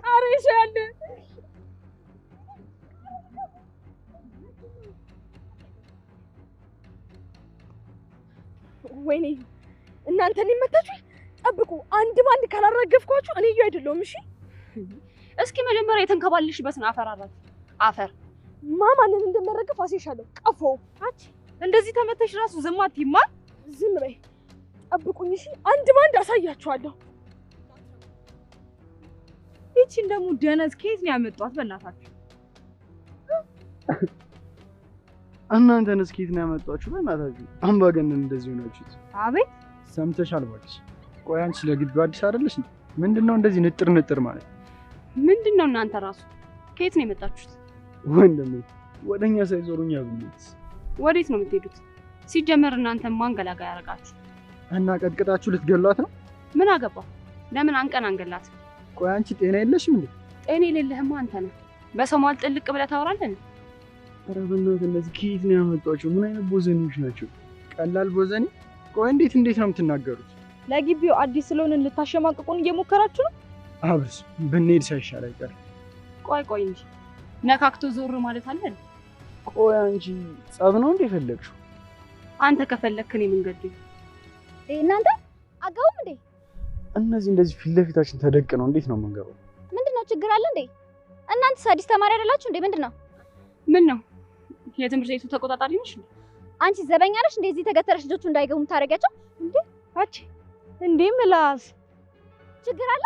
ኧረ ይሻለ ወይኔ እናንተ እንመጣችሁ ጠብቁ አንድ ባንድ ካላረገፍኳችሁ እኔ አይደለሁም እሺ እስኪ መጀመሪያ የተንከባልሽበትን አፈራራት አፈር ማማንን እንደመረገፍ አሴሻለሁ ቀፎ አቺ እንደዚህ ተመተሽ ራሱ ዝም አትይማ ዝም በይ ጠብቁኝ እሺ አንድ ባንድ አሳያችኋለሁ እቺ እንደሙ ደነዝ ከየት ነው ያመጣት በእናታችሁ እናንተን እስኪት ነው ያመጣችሁ በእናታችሁ አምባገነን እንደዚህ ሆናችሁት አቤት ሰምተሻል ባክሽ ቆይ አንቺ ለግቢው አዲስ አይደለሽ ምንድነው እንደዚህ ንጥር ማለት ምንድነው እናንተ ራሱ ከየት ነው የመጣችሁት ወንድሜ ወደኛ ሳይዞሩኝ ያብሉት ወዴት ነው የምትሄዱት ሲጀመር እናንተ ማንገላጋ ያረጋችሁ እና ቀጥቅጣችሁ ልትገሏት ነው ምን አገባ ለምን አንገላት ቆይ አንቺ ጤና የለሽም እንዴ ጤና የሌለህማ አንተ ነህ በሰው ማል ጥልቅ ብለህ ታወራለህ ኧረ በእናትህ እነዚህ ከየት ነው ያመጣችሁ ምን አይነት ቦዘኔዎች ናቸው ቀላል ቦዘኔ ቆይ እንዴት ነው የምትናገሩት ለግቢው አዲስ ስለሆነ ልታሸማቅቁን እየሞከራችሁ ነው አብርስ ብንሄድ ሳይሻል አይቀር ቆይ እንጂ ነካክቶ ዞር ማለት አለ ቆይ አንቺ ጸብ ነው እንዴ ፈለግሽው አንተ ከፈለክ እኔ መንገድ እናንተ አጋውም እንዴ እነዚህ እንደዚህ ፊት ለፊታችን ተደቅነው እንዴት ነው መንገባው ምንድነው ችግር አለ እንዴ እናንተ አዲስ ተማሪ አይደላችሁ እንዴ ምንድነው ምን ነው የትምህርት ቤቱ ተቆጣጣሪ ነሽ አንቺ ዘበኛ ነሽ እንደዚህ ተገተረሽ ልጆቹ እንዳይገቡ ታረጋቸው እንዴ አቺ እንዴ ምላስ ችግር አለ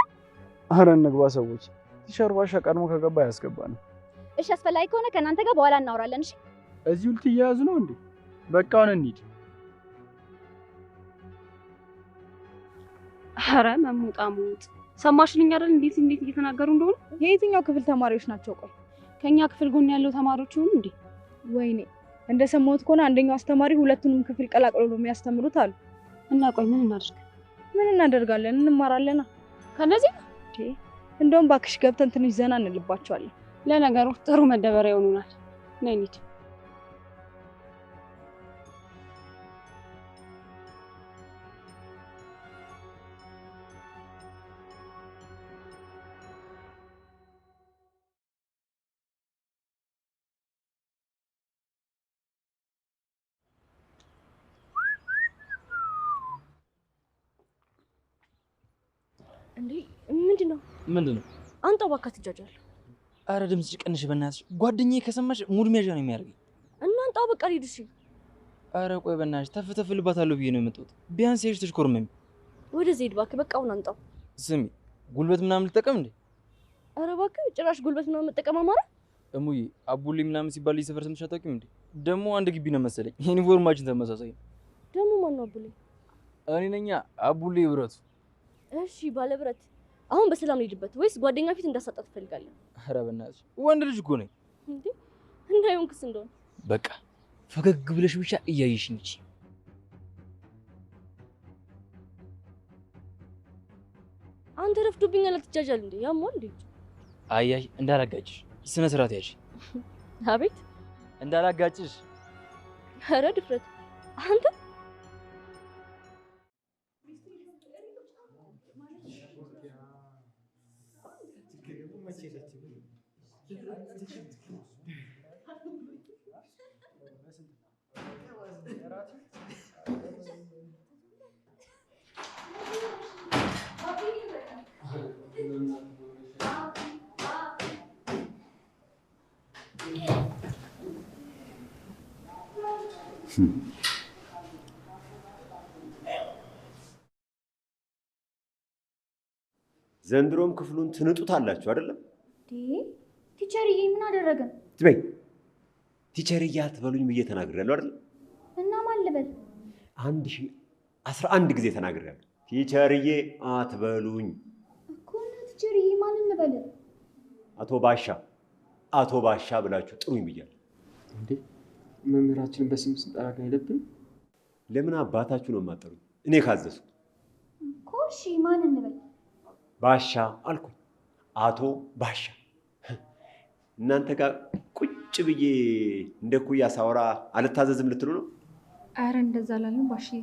ኧረ እንግባ ሰዎች ቲሸርባሻ ቀድሞ ከገባ ያስገባን እሺ አስፈላጊ ከሆነ ከናንተ ጋር በኋላ እናወራለን እሺ እዚሁ ልትያያዙ ነው እንዴ በቃ አሁን እንሂድ ኧረ መሙጣሙጥ ሰማሽልኝ አይደል እንዴት እየተናገሩ እንደሆነ የየትኛው ክፍል ተማሪዎች ናቸው ቆይ ከኛ ክፍል ጎን ያለው ተማሪዎች ይሁን እንዴ ወይኔ እንደሰማሁት ከሆነ አንደኛው አስተማሪ ሁለቱንም ክፍል ቀላቅሎ ነው የሚያስተምሩት አሉ እና ቆይ ምን እናደርጋለን እንማራለና ከነዚህ እንደውም ባክሽ ገብተን ትንሽ ዘና እንልባቸዋለን ለነገሩ ጥሩ መደበሪያ ይሆኑናል ነይ እንሂድ እንዴ ምንድነው አንተው ባካ ትጃጃል አረ ድምጽ ቀንሽ በእናትሽ ጓደኛዬ ከሰማሽ ሙድ መያዣ ነው የሚያርገኝ እናንተው በቃ ሊድሽ አረ ቆይ በእናትሽ ተፍተፍልባታለሁ ብዬ ነው የመጣሁት ቢያንስ ሄድሽ ተሽኮርመሚ ወደ ዘይድ ባክ በቃ አሁን አንተው ስሚ ጉልበት ምናምን ልጠቀም እንዴ አረ ባክ ጭራሽ ጉልበት ምናምን መጠቀም አማራ እሙዬ አቡሊ ምናምን ሲባል ይሰፈር ስምሽ አታውቂም እንዴ ደሞ አንድ ግቢ ነው መሰለኝ ዩኒፎርማችን ተመሳሳይ ደሞ ማን ነው አቡሊ እኔ ነኝ አቡሊ ብረቱ እሺ ባለብረት አሁን በሰላም ልሂድበት ወይስ ጓደኛ ፊት እንዳሳጣት ትፈልጋለህ ኧረ በእናትሽ ወንድ ልጅ እኮ ነኝ እንዴ እንዳይሆን ክስ እንደሆነ በቃ ፈገግ ብለሽ ብቻ እያየሽኝ እንጂ አንተ ረፍዶብኛል አትጃጃል እንዴ ያሟል እንዴ አያይ እንዳላጋጭሽ ስነ ስርዓት ያዥ አቤት እንዳላጋጭሽ ኧረ ድፍረት አንተ ዘንድሮም ክፍሉን ትንጡታላችሁ አይደለም? ቲቸርዬ ምን አደረገ? ትበይ ቲቸርዬ አትበሉኝ ብዬ ተናግሬያለሁ አይደል? እና ማን ልበል? 1011 ጊዜ ተናግሬያለሁ። ቲቸርዬ አትበሉኝ እኮ እና ቲቸርዬ ማን እንበል? አቶ ባሻ ብላችሁ ጥሩኝ ብያለሁ። እንዴ መምህራችንን በስም ስንጠራ አይደለም? ለምን አባታችሁ ነው የማጠሩኝ? እኔ ካዘዝኩ እኮ እሺ ማን እንበል? ባሻ አልኩኝ። አቶ ባሻ እናንተ ጋር ቁጭ ብዬ እንደ ኩያ ሳወራ አልታዘዝም ልትሉ ነው? አረ እንደዛ አላለም ባሽዬ።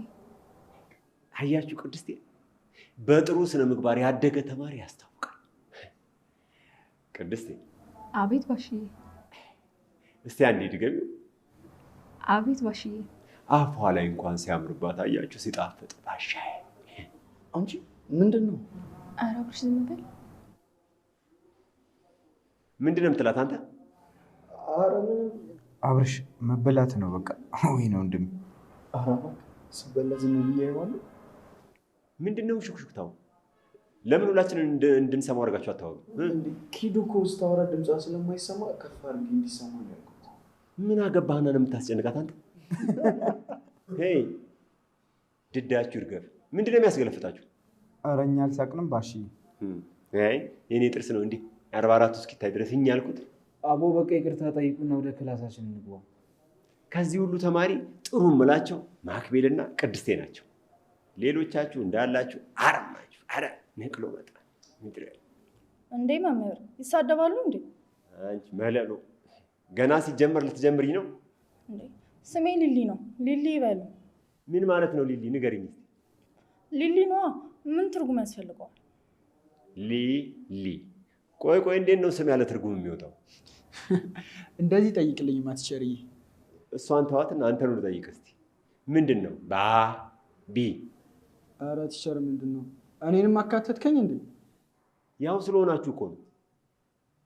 አያችሁ ቅድስቴ፣ በጥሩ ስነ ምግባር ያደገ ተማሪ ያስታውቃል። ቅድስቴ። አቤት ባሽዬ። እስቲ አንዴ ድገሚው። አቤት ባሽዬ። አፏ ላይ እንኳን ሲያምርባት አያችሁ ሲጣፍጥ ባሻዬ። አንቺ ምንድነው? ኧረ አብርሽ ዝም በል። ምንድነው የምትላት አንተ? ኧረ ምንም አብርሽ መበላት ነው በቃ። ወይ ነው ወንድም። ኧረ እባክህ ስበላ ዝም ብዬ አየዋለሁ። ምንድነው ሹክሹክታው? ለምን ሁላችንን እንድንሰማው አድርጋችሁ አታወሩ? ኪዱ እኮ ስታወራ ድምጿ ስለማይሰማ ከፍ አድርጌ እንዲሰማ ነው ያልኩት። ምን አገባህና ነው የምታስጨንቃት አንተ? ሄይ ድዳችሁ ይርገፍ። ምንድነው የሚያስገለፍጣችሁ? ኧረ እኛ አልሳቅንም ባሺ። አይ የኔ ጥርስ ነው እንዴ 44 እስኪታይ ድረስ እኛ ያልኩት። አቦ በቃ ይቅርታ ጠይቁና ወደ ክላሳችን እንግባ። ከዚህ ሁሉ ተማሪ ጥሩ ምላቸው ማክቤልና ቅድስቴ ናቸው። ሌሎቻችሁ እንዳላችሁ አረም ናችሁ። አረ ነቅሎ መጣ ምድረ እንዴ መምህር ይሳደባሉ እንዴ? አንቺ መለሎ ገና ሲጀመር ልትጀምሪ ነው እንዴ? ስሜ ሊሊ ነው። ሊሊ ይበሉ። ምን ማለት ነው ሊሊ? ንገሪኝ እስኪ። ሊሊ ነዋ። ምን ትርጉም ያስፈልገዋል? ሊሊ። ቆይ እንዴት ነው ስም ያለ ትርጉም የሚወጣው? እንደዚህ ጠይቅልኝ ማትቸርዬ። እሷን ተዋትና አንተ ነው ልጠይቅ እስኪ። ምንድን ነው ቢ? ኧረ ቲቸር ምንድን ነው? እኔንም አካተትከኝ እንዴ? ያው ስለሆናችሁ እኮ ነው።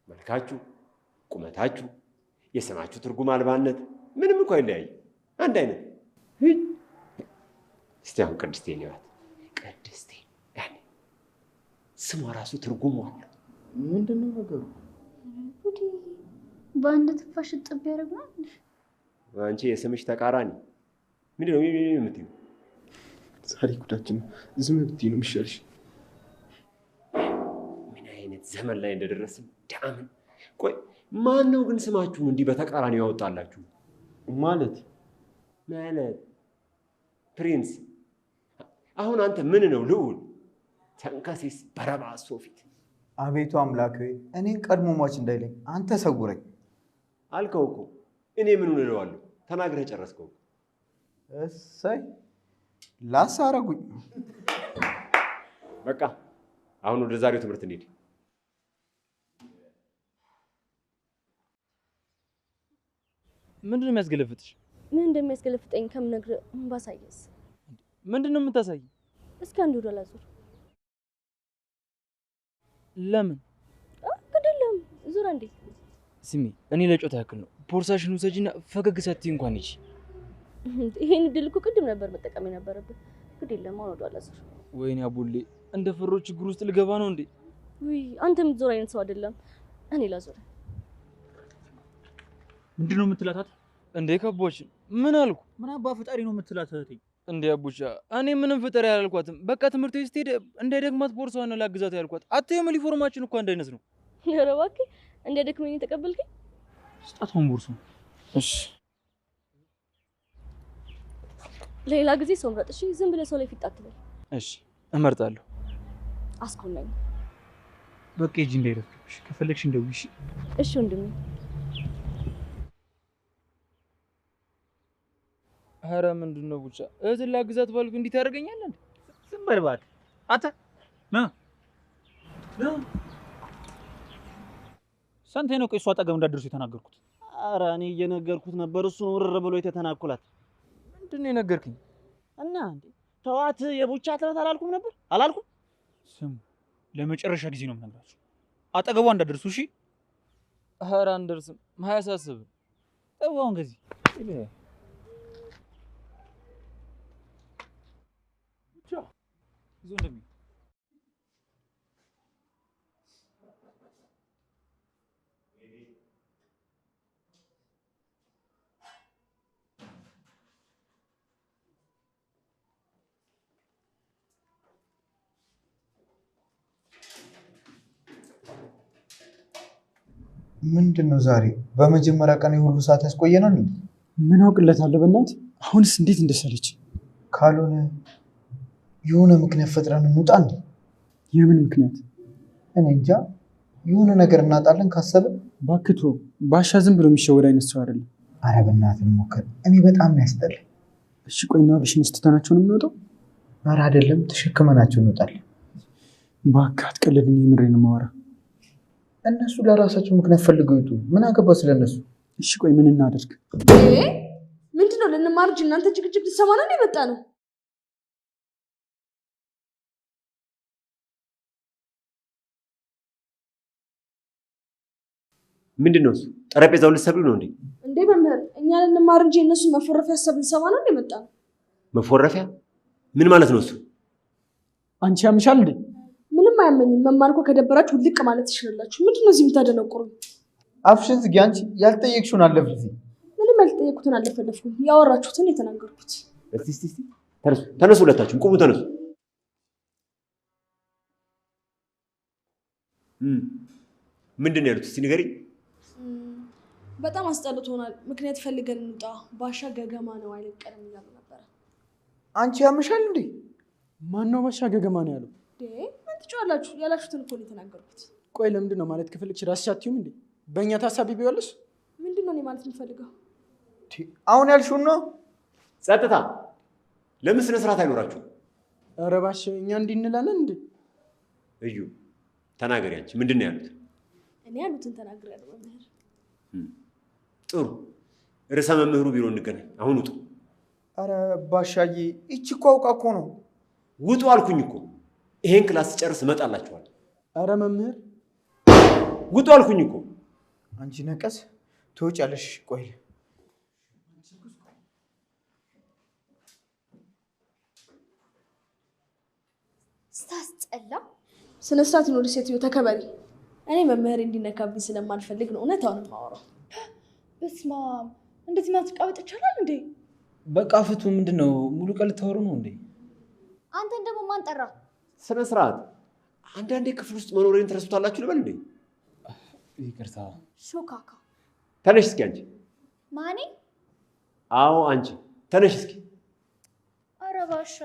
መልካችሁ፣ ቁመታችሁ፣ የስማችሁ ትርጉም አልባነት ምንም እኮ አይለያይም። አንድ አይነት። እስቲ አሁን ቅድስቴ ነዋት። ቅድስቴ ያኔ ስሟ ራሱ ትርጉም አለው። ምንድን ነው ነገሩ? በአንድ ትንፋሽ ጥብ ያደርጋል። አንቺ የስምሽ ተቃራኒ ምንድን ነው የምትይው? ዛሬ ጉዳችን ዝም ብትይ ነው የሚሻልሽ። ምን አይነት ዘመን ላይ እንደደረስን ዳምን። ቆይ ማን ነው ግን ስማችሁን እንዲህ በተቃራኒ ያወጣላችሁ? ማለት ፕሪንስ። አሁን አንተ ምን ነው ልዑል ተንከሲስ በረባሶ ፊት። አቤቱ አምላክ ሆይ እኔን ቀድሞ ሟች እንዳይለኝ አንተ ሰጉረኝ። አልከው እኮ እኔ ምን እለዋለሁ? ተናግረህ ጨረስከው። እሰይ ላሳረጉኝ። በቃ አሁን ወደ ዛሬው ትምህርት እንሂድ። ምንድነው የሚያስገለፍጥሽ? ምን እንደሚያስገለፍጠኝ ከምነግርህ ባሳየስ። ምንድነው የምታሳይ? እስኪ አንድ ወደ ላዙር። ለምን? ግድለም ዙር አንዴ። ስሚ እኔ ለጮታ ያክል ነው። ቦርሳሽን ውሰጂና ፈገግ ሳትይ እንኳን ሂጂ። ይሄን እድል እኮ ቅድም ነበር መጠቀም የነበረብን። ግድለም አሁን ወደ ላዙር። ወይኔ አቡሌ እንደ ፍሮ ችግር ውስጥ ልገባ ነው እንዴ? ውይ አንተ የምትዞር አይነት ሰው አይደለም። እኔ ላዙር። ምንድነው የምትላታት እንዴ? ከቦችን ምን አልኩ? ምን አባ ፈጣሪ ነው የምትላት እህቴ? እንዴ አቡቻ እኔ ምንም ፍጠር ያላልኳትም። በቃ ትምህርት ቤት ስትሄድ እንዳይደግማት ቦርሳዋን ላግዛት ያልኳት። አትየም ዩኒፎርማችን እኮ አንድ አይነት ነው። ኧረ እባክህ እንደ ደክመኝ ተቀበልከኝ። ስጣቷን ቦርሱ። እሺ ሌላ ጊዜ ሰው ምረጥ እሺ። ዝም ብለህ ሰው ላይ ፊት አትበል። እሺ እመርጣለሁ። አስኮናኝ። በቃ ሂጂ እንዳይረፍሽ። ከፈለግሽ እንደውይ። እሺ እሺ ወንድሜ። ኧረ ምንድን ነው ቡቻ? እህትን ላግዛት ባልኩ እንዲህ ታደርገኛለህ? ዝም በል እባክህ። አታ ስንቴ ነው ቆይ እሷ አጠገብ እንዳትደርሱ የተናገርኩት? ኧረ እኔ እየነገርኩት ነበር። እሱ ነው ውርር ብሎ የተተናኩላት። ምንድን ነው የነገርከኝ? እና እንዴ ተዋት የቡቻ ትናት አላልኩም ነበር? አላልኩም? ስሙ ለመጨረሻ ጊዜ ነው የምነግራችሁ። አጠገቧ እንዳትደርሱ እሺ? ኧረ አንደርስም። አያሳስብም። ጠዋውን ከዚህ ይዞ እንደሚ ምንድነው ዛሬ በመጀመሪያ ቀን የሁሉ ሰዓት ያስቆየናል እንዴ? ምን አውቅለታለሁ በእናትህ። አሁንስ እንዴት እንደሰለች። ካልሆነ የሆነ ምክንያት ፈጥረን እንውጣ እንዴ? የምን ምክንያት? እኔ እንጃ። የሆነ ነገር እናጣለን ካሰብን። ባክቶ ባሻ ዝም ብሎ የሚሸወድ አይነት ሰው አይደለም። ኧረ በእናትህ እንሞክር። እኔ በጣም ነው ያስጠላኝ። እሺ ቆይና ብሽን ስትተናቸውን የምንወጣው? ኧረ አይደለም ተሸክመናቸው እንወጣለን። እባክህ አትቀልድኝ፣ የምሬን ነው የማወራው። እነሱ ለራሳቸው ምክንያት ፈልገው ይጡ። ምን አገባ ስለነሱ? እሺ ቆይ ምን እናደርግ? ምንድነው ልንማር እንጂ እናንተ ጭቅጭቅ ልትሰማ ነው የመጣ ነው? ምንድነው እሱ? ጠረጴዛውን ልትሰብሩ ነው እንዴ? እንዴ መምህር፣ እኛ ልንማር እንጂ እነሱ መፎረፊያ ሀሳብ ልንሰማ ነው የመጣ ነው። መፎረፊያ ምን ማለት ነው እሱ? አንቺ ያምሻል እንዴ? ምንም አያመኝም። መማር እኮ ከደበራችሁ ልቅ ማለት ትችላላችሁ። ምንድነው እዚህ የምታደነቁሩኝ? አፍሽን ዝጊ። አንቺ ያልጠየቅሽውን አለፍልፊ። ምንም ያልጠየቁትን አለፈለፍኩም። ያወራችሁትን የተናገርኩት። እስቲ ተነሱ፣ ሁለታችሁም ቁሙ፣ ተነሱ። ምንድነው ያሉት? እስቲ ንገሪኝ። በጣም አስጠልቶናል። ምክንያት ፈልገን እንውጣ። ባሻ ገገማ ነው አይለቀንም እያሉ ነበረ። አንቺ ያምሻል እንዴ? ማን ነው ባሻ ገገማ ነው ያለው? ምን ትጫዋላችሁ? ያላችሁትን እኮ ነው የተናገርኩት። ቆይ ለምንድን ነው ማለት ከፈለግሽ ራስሽ አትይም እንዴ? በእኛ ታሳቢ ቢሆንስ? ምንድነው እኔ ማለት የምፈልገው? አሁን ያልሽውን ነው። ጸጥታ! ለምን ስነ ስርዓት አይኖራችሁ? ኧረ ባሻ እኛ እንዲህ እንላለን እንዴ? እዩ ተናገሪ። አንቺ ምንድን ነው ያሉት? እኔ ያሉትን ተናግሬያለሁ መምህር። ጥሩ፣ ርዕሰ መምህሩ ቢሮ እንገናኝ። አሁን ውጡ። ኧረ ባሻዬ ይቺ እኮ አውቃ እኮ ነው። ውጡ አልኩኝ እኮ። ይሄን ክላስ ጨርስ እመጣላችኋለሁ። ኧረ መምህር ውጡ አልኩኝ እኮ። አንቺ ነቀስ ትወጫለሽ። ቆይ ስታስጠላ። ስነ ስርዓት ይኖር ሴትዮ፣ ተከበሪ። እኔ መምህር እንዲነካብኝ ስለማልፈልግ ነው እውነታውን የማወራው። በስመ አብ፣ እንደዚህ ማትቃወጥ ይቻላል እንዴ? በቃ ፍቱ። ምንድነው ሙሉ ቀን ልታወሩ ነው እንዴ? አንተን ደግሞ ማን ጠራ? ስነ ስርዓት። አንዳንዴ ክፍል ውስጥ መኖሬን ትረሱታላችሁ ልበል እንዴ? ይቅርታ። ሾካካ። ተነሽ እስኪ አንቺ። ማኔ? አዎ አንቺ ተነሽ እስኪ። ኧረ ባሻ፣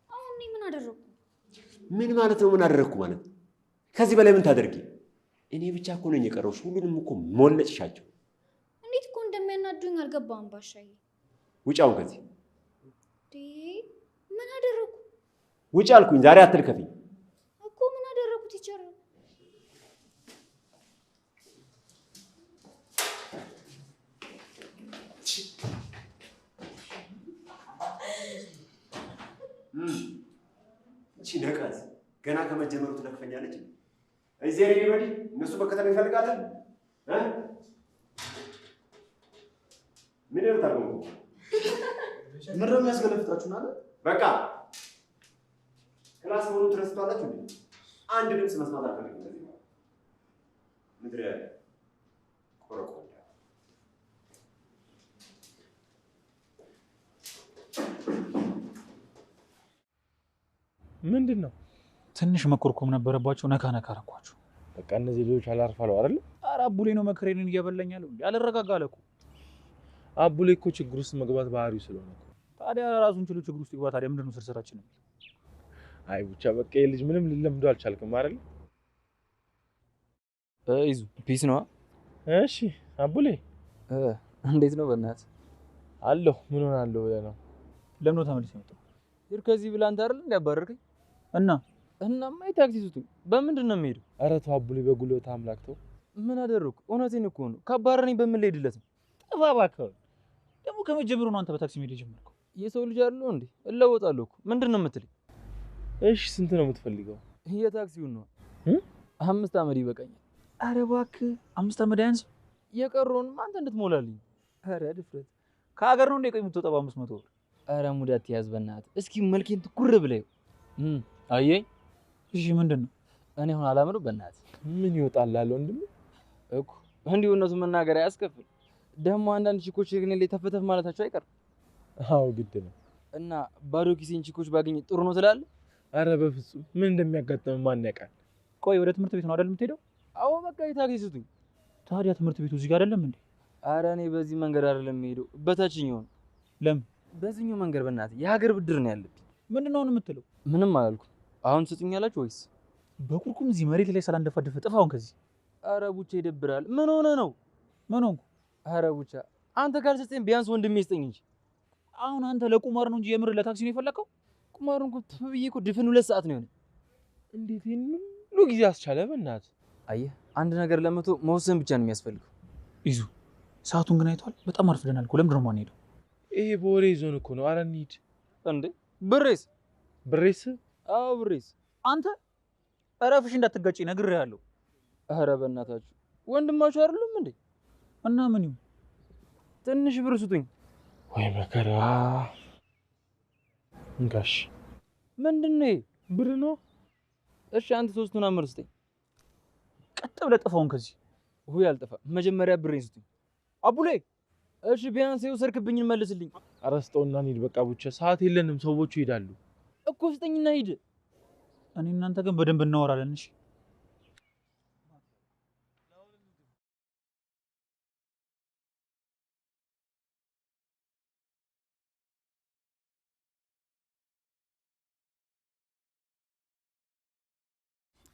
አሁን እኔ ምን አደረኩ? ምን ማለት ነው? ምን አደረግኩ ማለት? ከዚህ በላይ ምን ታደርጊ? እኔ ብቻ እኮ ነኝ የቀረውሽ። ሁሉንም እኮ ሞለጭሻቸው። እንዴት እኮ እንደሚያናዱኝ አልገባም ባሻዬ። ውጭ አሁን ከዚህ። ምን አደረኩ? ውጭ አልኩኝ። ዛሬ አትልከፊኝ እኮ። ምን አደረኩት? ይቻላል እቺ ነቀዝ ገና ከመጀመሩ ትለክፈኛለች። እዚህ አይኔ ወዲህ እነሱ መከተል ይፈልጋለን። ምን ታርጉ? ምን ነው የሚያስገለፍታችሁ ማለት? በቃ ክላስ ሆኖ ትረስቷላችሁ እንዴ? አንድ ድምጽ መስማት አልፈልግም። እንደዚህ ምድረ ቆረቆንዳ ምንድን ነው? ትንሽ መኮርኮም ነበረባቸው። ነካ ነካ አረኳቸው። በቃ እነዚህ ልጆች አላርፋለው አይደል? ኧረ አቡሌ ነው መከሬንን እያበላኛል እንዴ? አልረጋጋ አለ እኮ። አቡሌ እኮ ችግር ውስጥ መግባት ባህሪው ስለሆነ እኮ። ታዲያ ራሱን ችሎ ችግር ውስጥ ይግባ። ታዲያ ምንድን ነው ስርስራችን? አይ ብቻ በቃ የልጅ ምንም ልለምዶ አልቻልክም አይደል? ይዙ ፒስ ነው። እሺ አቡሌ እንዴት ነው? በእናትህ አለሁ። ምን ሆናለሁ ብለህ ነው? ለምን ነው ተመልሰህ የመጣው? ይር ከዚህ ብላ አንተ አይደል እንዲያባረርከኝ እናማ የታክሲ ሱቱኝ። በምንድን ነው የምሄደው? ኧረ ተው አቡሌ፣ በጉልበት አምላክ ተው። ምን አደረኩ? እውነቴን እኮ ነው። ካባረረኝ በምን ልሄድለት ነው? ጠፋ እባክህ። ደግሞ ከመጀመሩ ነው አንተ በታክሲ መሄድ የጀመርከው? የሰው ልጅ አይደለሁ እንዴ? እለወጣለሁ እኮ። ምንድን ነው የምትለኝ? እሺ ስንት ነው የምትፈልገው? የታክሲውን ነው። 5 ዓመት ይበቃኛል። ኧረ እባክህ 5 ዓመት ያንስ። የቀረውንም አንተ እንድትሞላልኝ። ኧረ ድፍረት። ከሀገር ነው እንደ ቆይ የምትወጣው 500 ብር? ኧረ ሙዳት ያዝ በእናትህ። እስኪ መልኬን ትኩር ብለህ አየኝ። እሺ ምንድን ነው? እኔ አሁን አላምነው በእናትህ። ምን ይወጣል አለ ወንድም እኮ። እንዲሁ እነሱ መናገር አያስከፍል። ደግሞ አንዳንድ ቺኮች ግን ላይ ተፈተፍ ማለታቸው አይቀርም። አዎ ግድ ነው። እና ባዶ ኪሴን ቺኮች ባገኝ ጥሩ ነው ትላለህ? ኧረ በፍጹም። ምን እንደሚያጋጥም ማን ያውቃል? ቆይ ወደ ትምህርት ቤት ነው አይደል የምትሄደው? አዎ በቃ የታክሲ ሱቱኝ። ታዲያ ትምህርት ቤቱ እዚህ ጋር አይደለም እንዴ? ኧረ እኔ በዚህ መንገድ አይደለም የምሄደው፣ በታችኛው ነው። ለምን? በዚህኛው መንገድ በእናትህ የሀገር ብድር ነው ያለብኝ። ምንድን ነው የምትለው? ምንም አላልኩም። አሁን ስጡኛላችሁ ወይስ? በቁርቁም እዚህ መሬት ላይ ሳላንደፋደፈ ጥፋ። አሁን ከዚህ። ኧረ ቡቻ ይደብራል። ምን ሆነ ነው? ምን ሆንኩ? ኧረ ቡቻ አንተ ካልሰጠኝ ቢያንስ ወንድሜ ይስጠኝ እንጂ። አሁን አንተ ለቁማር ነው እንጂ የምር ለታክሲ ነው የፈለከው? ቁማሩን እኮ ብዬ እኮ ድፍን 2 ሰዓት ነው የሆነ። እንዴት ሁሉ ጊዜ አስቻለ? በእናትህ አየህ፣ አንድ ነገር ለመቶ መወሰን ብቻ ነው የሚያስፈልገው። ይዙ ሰዓቱን ግን አይቷል። በጣም አርፍደናል እኮ። ለምንድን ነው የማንሄደው? ይሄ በወሬ ዞን እኮ ነው። ኧረ እንሂድ። እንዴ ብሬስ? አዎ ብሬስ። አንተ እረፍሽ እንዳትጋጭ ነግሬሃለሁ። ኧረ በእናታችሁ ወንድማችሁ አይደሉም እንዴ? እና ምን ይሁን? ትንሽ ብር ስጡኝ። ወይ መከራ። እንጋሽ ምንድን ነው? ብር ነው። እሺ አንተ 3ቱን አምር ስጠኝ። ቀጥ ብለህ ጥፋውን ከዚህ። ሁይ አልጠፋ። መጀመሪያ ብሬን ስጡኝ። አቡሌ እሺ ቢያንስ የወሰድክብኝን መልስልኝ። ኧረ ስጠውና እንሂድ በቃ። ቡቻ ሰዓት የለንም፣ ሰዎቹ ይሄዳሉ እኮ። ስጠኝና ሂድ። እኔ እናንተ ግን በደንብ እናወራለን። እሺ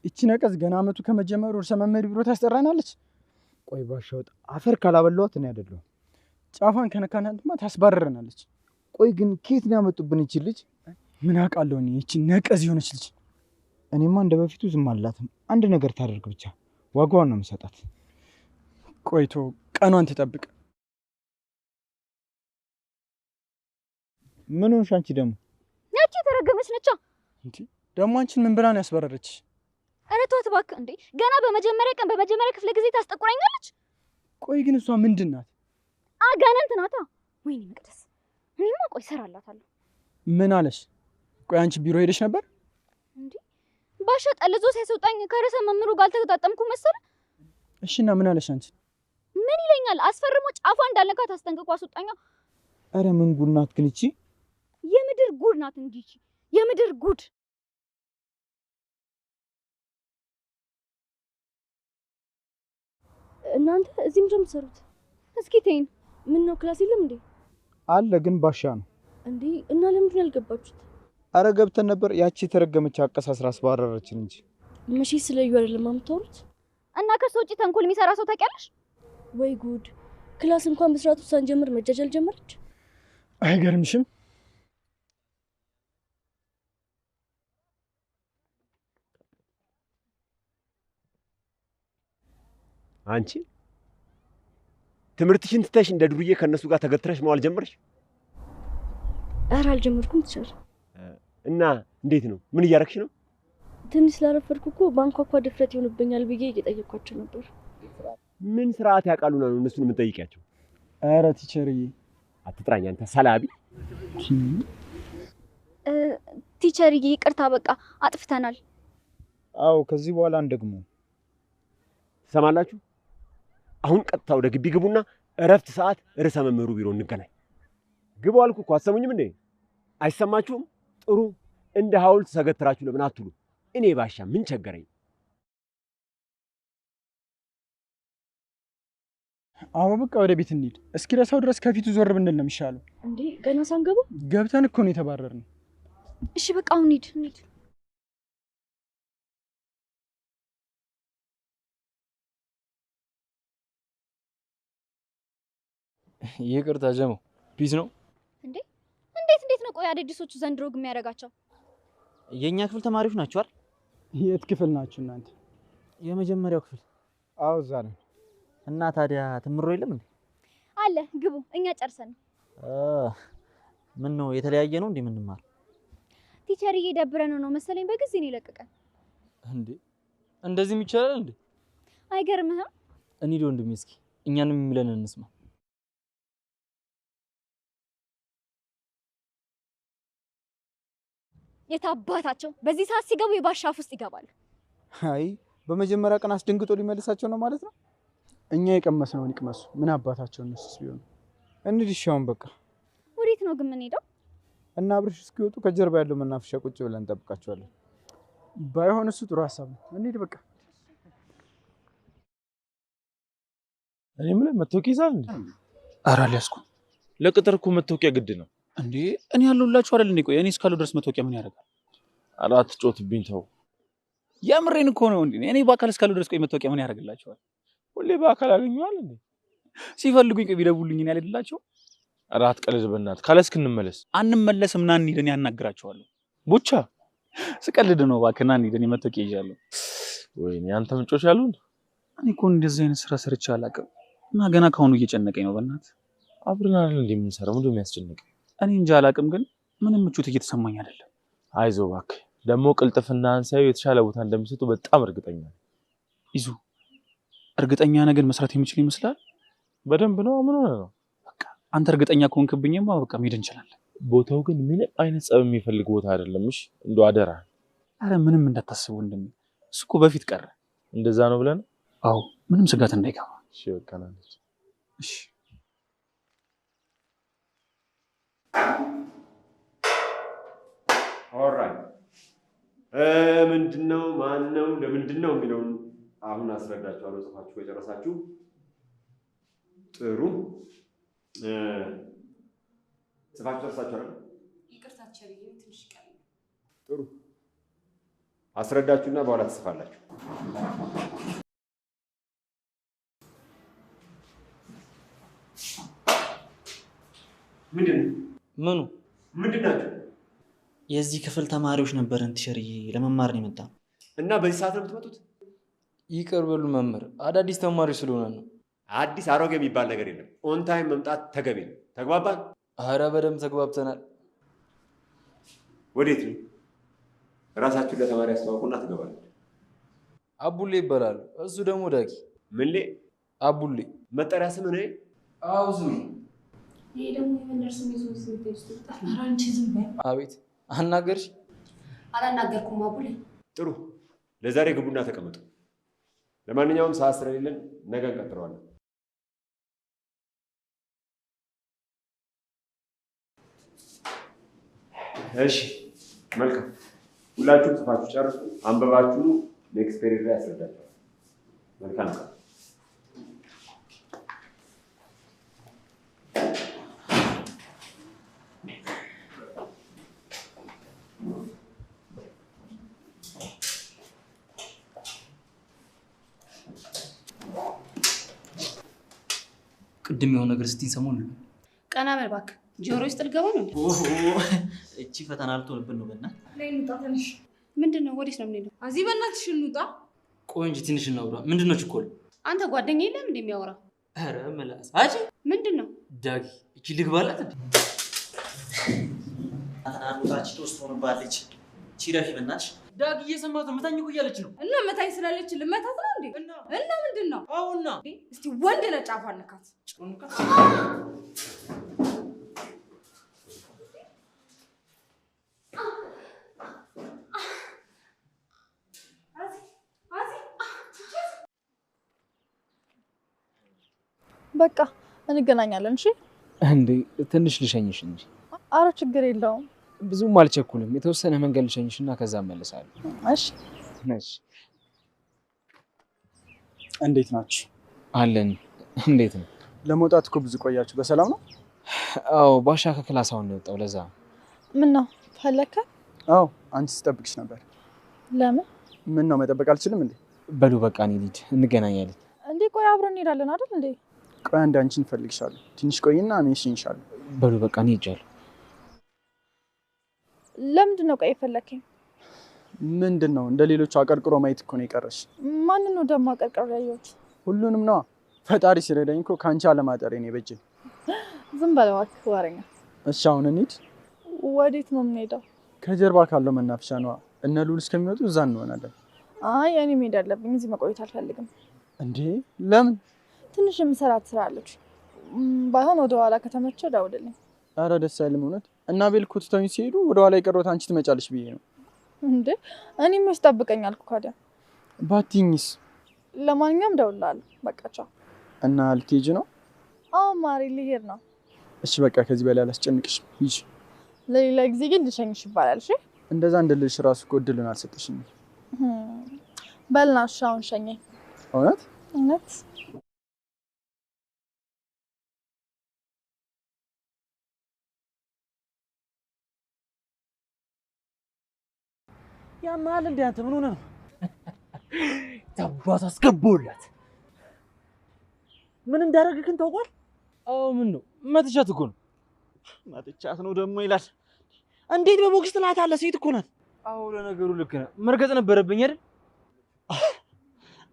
እቺ ነቀዝ ገና አመቱ ከመጀመሩ ርዕሰ መምህር ቢሮ ታስጠራናለች። ቆይ ባሻው አፈር ካላበላኋት እኔ አይደለሁም። ጫፏን ከነካናንተማ ታስባረረናለች። ቆይ ግን ከየት ነው ያመጡብን እቺ ልጅ? ምን አውቃለሁ እኔ እቺ ነቀዝ የሆነች ልጅ። እኔማ እንደ በፊቱ ዝም አላትም። አንድ ነገር ታደርግ ብቻ ዋጋዋን ነው የምሰጣት። ቆይቶ ቀኗን ትጠብቅ። ምን ሆንሽ አንቺ ደግሞ? ያቺ ተረገመች ነቻ። እንዴ ደግሞ አንቺን ምን ብላ ነው ያስበረረች? ኧረ ተወት እባክህ። እንዴ ገና በመጀመሪያ ቀን በመጀመሪያ ክፍለ ጊዜ ታስጠቁረኛለች። ቆይ ግን እሷ ምንድን ናት? አጋነንት ናታ። ወይኔ መቅደስ፣ እኔማ ቆይ እሰራላታለሁ። ምን አለሽ? ቆይ አንቺ ቢሮ ሄደሽ ነበር እንዴ? ባሻ ጠልዞ ሲያስወጣኝ ከርዕሰ መምህሩ ጋር አልተገጣጠምኩም መሰለ። እሺ እና ምን አለሽ አንቺ? ምን ይለኛል? አስፈርሞ ጫፏ እንዳልነካት አስጠንቅቆ አስወጣኛ። አረ ምን ጉድ ናት ግን እቺ? የምድር ጉድ ናት እንጂ የምድር ጉድ። እናንተ እዚህ ምንድን ነው የምትሰሩት? እስኪ ተይኝ። ምን ነው ክላስ የለም እንዴ? አለ ግን ባሻ ነው እንዴ። እና ለምንድን ነው ያልገባችሁት? አረ ገብተን ነበር። ያቺ የተረገመች አቀሳስራ አስባረረችን እንጂ። መቼ ስለዩ አይደለም የምታወሩት? እና ከሱ ውጪ ተንኮል የሚሰራ ሰው ታውቂያለሽ? ወይ ጉድ! ክላስ እንኳን በስርዓቱ ሳንጀምር መጃጃል ጀመረች። አይገርምሽም? አንቺ ትምህርትሽን ትተሽ እንደ ዱርዬ ከነሱ ጋር ተገትረሽ መዋል ጀመርሽ? ኧረ አልጀመርኩም ትችል። እና እንዴት ነው? ምን እያረክሽ ነው? ትንሽ ስላረፈድኩ እኮ ባንኳኳ ድፍረት ይሆንብኛል ብዬ እየጠየኳቸው ነበር። ምን ስርዓት ያውቃሉና ነው እነሱን የምንጠይቃቸው? ኧረ ቲቸርዬ አትጥራኝ አንተ ሰላቢ። ቲቸርዬ ይቅርታ፣ በቃ አጥፍተናል። አዎ ከዚህ በኋላ እንደግሞ። ትሰማላችሁ? አሁን ቀጥታ ወደ ግቢ ግቡና እረፍት ሰዓት ርዕሰ መምህሩ ቢሮ እንገናኝ። ግቡ አልኩ እኮ አሰሙኝም እንዴ? አይሰማችሁም? ጥሩ እንደ ሐውልት ተገትራችሁ ለምን አትሉ? እኔ ባሻ ምን ቸገረኝ? አዎ በቃ ወደ ቤት እንሂድ። እስኪ ረሳው ድረስ ከፊቱ ዞር ብንል ነው የሚሻለው። እንዴ ገና ሳንገቡ ገብተን እኮ ነው የተባረርነው። እሺ በቃ አሁን እንሂድ። ይቅርታ ጀሞ፣ ፒስ ነው እንዴ? እንዴት ነው? ቆይ አዳዲሶቹ ዘንድሮ ግን የሚያደርጋቸው የኛ ክፍል ተማሪዎች ናቸው አይደል? የት ክፍል ናችሁ እናንተ? የመጀመሪያው ክፍል። አዎ እዛ ነው። እና ታዲያ ትምሮ የለም እንዴ? አለ፣ ግቡ። እኛ ጨርሰን። ምን ነው የተለያየ ነው እንዴ ምንማር? ቲቸርዬ ደብረን ነው መሰለኝ በጊዜ ነው የለቀቀን። እንዴ እንደዚህም ይቻላል እንዴ? አይገርምህም? እንሂድ ወንድሜ፣ እስኪ እኛንም የሚለን እንስማ። የታባታቸው በዚህ ሰዓት ሲገቡ የባሻፍ ውስጥ ይገባሉ። አይ በመጀመሪያ ቀን አስደንግጦ ሊመልሳቸው ነው ማለት ነው። እኛ የቀመስነውን ይቅመሱ። ምን አባታቸው እነሱስ ቢሆኑ። እንሂድ እሺ አሁን በቃ። ወዴት ነው ግን የምንሄደው? እና አብርሽ እስኪወጡ ከጀርባ ያለው መናፈሻ ቁጭ ብለን እንጠብቃቸዋለን። ባይሆን እሱ ጥሩ ሀሳብ ነው። እንሂድ በቃ። እኔ ምን መታወቂያ ይዛል እንዴ? ኧረ አልያዝኩም። ለቅጥር እኮ መታወቂያ ግድ ነው እንዴ? እኔ ያለሁላችሁ አይደል እንዴ? ቆይ እኔ እስካለሁ ድረስ መታወቂያ ምን ያደርጋል? ኧረ አትጮትብኝ ተው። የምሬን እኮ ነው እንዴ? እኔ በአካል እስካለሁ ድረስ ቆይ መታወቂያ ምን ያደርግላችኋል? ሁሌ በአካል አገኘዋል እንዴ? ሲፈልጉኝ ቆይ ቢደውሉልኝ እኔ አልሄድላቸው። ኧረ አትቀልድ በእናትህ። ካለስክ እንመለስ። አንመለስም። ና እንሂድ፣ እኔ አናግራቸዋለሁ። ቡቻ ስቀልድ ነው እባክህ ና እንሂድ። እኔ መተኪያ ይዣለሁ። ወይኔ አንተ ምንጮች አሉን። እኔ እኮ እንደዚህ አይነት ስራ ሰርቼ አላውቅም እና ገና ካሁኑ እየጨነቀኝ ነው። በእናትህ አብረን አይደል እንዴ የምንሰራው? ምንድን ነው የሚያስጨንቀኝ? እኔ እንጃ አላውቅም፣ ግን ምንም ምቾት እየተሰማኝ አይደለም። አይዞህ እባክህ። ደግሞ ቅልጥፍናህን ሳይው የተሻለ ቦታ እንደሚሰጡ በጣም እርግጠኛ ነኝ። ይዙ እርግጠኛ ነህ ግን መስራት የሚችል ይመስላል? በደንብ ነው። ምን ሆነህ ነው? በቃ አንተ እርግጠኛ ከሆንክብኝማ በቃ መሄድ እንችላለን። ቦታው ግን ምንም አይነት ጸብ የሚፈልግ ቦታ አይደለም። እሺ እንደው አደራ። አረ ምንም እንዳታስቡ ወንድሜ፣ እሱ እኮ በፊት ቀረ። እንደዛ ነው ብለን? አዎ ምንም ስጋት እንዳይገባ። እሺ በቃ ና። እሺ ኦልራይት። ምንድነው ማነው ለምንድነው የሚለውን አሁን አስረዳችኋለሁ። ጽፋችሁ ከጨረሳችሁ ጥሩ። ጽፋችሁ ጨርሳችኋል? ይቅርታችሁ ብዬ ትንሽ ቀን ጥሩ። አስረዳችሁና በኋላ ትጽፋላችሁ። ምኑ ምንድን ናቸው? የዚህ ክፍል ተማሪዎች ነበርን ቲቸርዬ፣ ለመማር ነው የመጣነው። እና በዚህ ሰዓት ነው የምትመጡት? ይቅር በሉ መምህር፣ አዳዲስ ተማሪዎች ስለሆነ ነው። አዲስ አሮጌ የሚባል ነገር የለም። ኦን ታይም መምጣት ተገቢ ነው። ተግባባን? አረ በደንብ ተግባብተናል። ወዴት ነው? ራሳችሁን ለተማሪ አስተዋውቁና ትገባለች። አቡሌ ይባላል። እሱ ደግሞ ዳጊ። ምንሌ? አቡሌ። መጠሪያ ስም ነው? አዎ ስም። ይሄ ደግሞ የመንደር ስም ይዞ ሲልተስ ይጣል። ኧረ አንቺ ዝም በይ። አቤት። አናገርሽ? አላናገርኩም አቡሌ። ጥሩ። ለዛሬ ግቡና ተቀመጡ። ለማንኛውም ሰዓት ስለሌለን ነገ እንቀጥለዋለን። እሺ መልካም። ሁላችሁም ጽፋችሁ ጨርሱ። አንበባችሁ ኔክስት ፔሪድ ላይ ያስረዳችኋል። መልካም ቀን። ቅድም የሆነ ነገር ስትይ ሰሞን ቀና በል እባክህ። ጆሮ ውስጥ ልገባ ነው። እቺ ፈተና ልትሆንብን ነው። በእናትህ ነይ እንውጣ። ትንሽ ምንድን ነው? ወዴት ነው የምንሄደው? እዚህ በእናትሽ እንውጣ። ቆይ እንጂ ትንሽ እናውራ። ምንድን ነው ችኮል? አንተ ጓደኛ የለም እንዴ የሚያወራ? ኧረ ምላስ አጂ። ምንድን ነው ዳጊ? እቺ ልግባላት እንዴ? አታናውጣች ተወስቶንባለች። ቺራፊ በእናትሽ ዳጊ እየሰማት ነው። መታኝ እኮ እያለች ነው። እና መታኝ ስላለች ልመታት ነው እንዴ? እና ምንድን ነው? አዎና እስቲ ወንድ ነጫፋ አለካት። በቃ እንገናኛለን። እሺ እንዴ ትንሽ ልሸኝሽ እንጂ። አረ ችግር የለውም። ብዙም አልቸኩልም። የተወሰነ መንገድ ልሸኝሽና ከዛ እመለሳለሁ። እሺ ነሽ። እንዴት ናችሁ? አለን። እንዴት ነው? ለመውጣት እኮ ብዙ ቆያችሁ። በሰላም ነው? አዎ ባሻ ከክላስ አሁን ነው የወጣው። ለዛ ምን ነው ፈለከ? አዎ አንቺ ስጠብቅሽ ነበር። ለምን? ምን ነው መጠበቅ አልችልም እንዴ? በሉ በቃ እንሂድ፣ እንገናኛለን። እንዴ ቆይ አብረን እንሄዳለን አይደል እንዴ? ቆይ አንድ አንቺን እፈልግሻለሁ። ትንሽ ቆይና እኔ እሽኝሻለሁ። በሉ በቃ እንሂጃለሁ። ለምንድን ነው ቆይ ፈለከኝ? ምንድን ነው እንደ ሌሎቹ አቀርቅሮ ማየት እኮ ነው የቀረሽ። ማንን ነው ደግሞ አቀርቅሮ ያየሁት? ሁሉንም ነዋ። ፈጣሪ ሲረዳኝ እኮ ከአንቺ አለማጠሬ ነው የበጀኝ። ዝም በል እባክህ ወሬኛ። እሺ አሁን እንሂድ። ወዴት ነው የምንሄደው? ከጀርባ ካለው መናፈሻ ነዋ። እነ ሉል እስከሚመጡ እዛ እንሆናለን። አይ እኔ መሄድ አለብኝ። እዚህ መቆየት አልፈልግም። እንዴ ለምን? ትንሽ የምሰራት ስራ አለች። ባይሆን ወደ ኋላ ከተመቸ ደውልልኝ። አረ ደስ አይልም እውነት። እና ቤል እኮ ትተውኝ ሲሄዱ ወደ ኋላ የቀረሁት አንቺ ትመጫለሽ ብዬ ነው። እንዴ እኔም ያስጠብቀኝ አልኩ ካዲያ። ባትይኝስ? ለማንኛውም ደውላለሁ። በቃ ቻው። እና ልትሄጂ ነው? አዎ ማሪ ልሄድ ነው። እሺ በቃ ከዚህ በላይ አላስጨንቅሽም። ሂጂ። ለሌላ ጊዜ ግን ልሸኝሽ ይባላል። እሺ እንደዛ እንድልሽ ራሱ እኮ እድሉን አልሰጠሽኝም። በልና እሺ አሁን ሸኘኝ። እውነት እውነት ያማል እንዴ አንተ ምን ሆነ ነው? ታባስ አስገቦላት ምን እንዳደረግክን ታውቋል? አዎ ምን ነው መትቻት እኮ ነው። መትቻት ነው ደግሞ ይላል። እንዴት በቦክስ ትላታለህ? ሴት እኮ ናት። አዎ ለነገሩ ልክ ነህ። መርገጥ ነበረብኝ አይደል?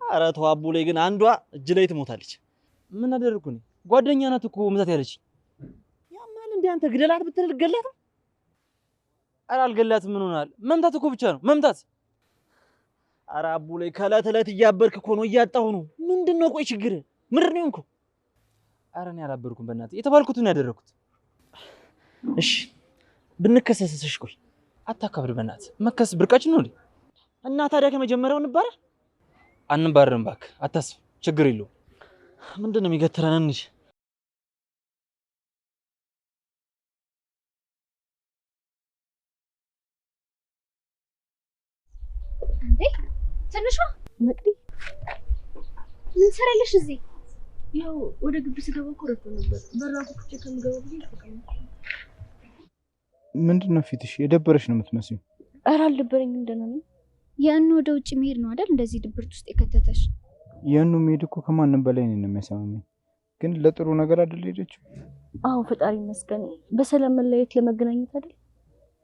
ኧረ ተው አቡሌ፣ ግን አንዷ እጅ ላይ ትሞታለች። ምን አደረኩ እኔ? ጓደኛ ናት እኮ መታት ያለች። ያማል እንዴ አንተ ግደላት ብትል ገላት? ኧረ አልገላትም። ምን ሆናል? መምታት እኮ ብቻ ነው መምታት። ኧረ አቡሌ ከዕለት ዕለት እያበርክ እኮ ነው፣ እያጣሁ ነው። ምንድነው ቆይ ችግር? ምንድን ነው የሆንከው? ኧረ እኔ አላበርኩም በእናትህ። የተባልኩትን ያደረኩት። እሺ ብንከሰስሽ? ቆይ አታካብድ በእናትህ። መከስ ብርቃችን ነው እንዴ? እና ታዲያ ከመጀመሪያው እንባረር? አንባረርም እባክህ፣ አታስብ። ችግር የለውም። ምንድን ነው የሚገትረን? እንሂድ። እንዴ ትንሿ መቅዲ ምን ትሰሪያለሽ እዚህ? ያው ወደ ግቢ ስገባ እኮ ረፍዶ ነበር። በራፉ ክፍቼ ከምገባ ብዬ ተቀመጥኩ። ምንድን ነው ፊትሽ? የደበረሽ ነው የምትመስዪው። ኧረ አልደበረኝም፣ ደህና ነኝ። ያን ወደ ውጭ መሄድ ነው አይደል እንደዚህ ድብርት ውስጥ የከተተሽ? ያኑ መሄድ እኮ ከማንም በላይ እኔን ነው የሚያሳምመኝ። ግን ለጥሩ ነገር አይደል ሄደችው? አዎ ፈጣሪ ይመስገን። በሰላም መለየት ለመገናኘት አይደል?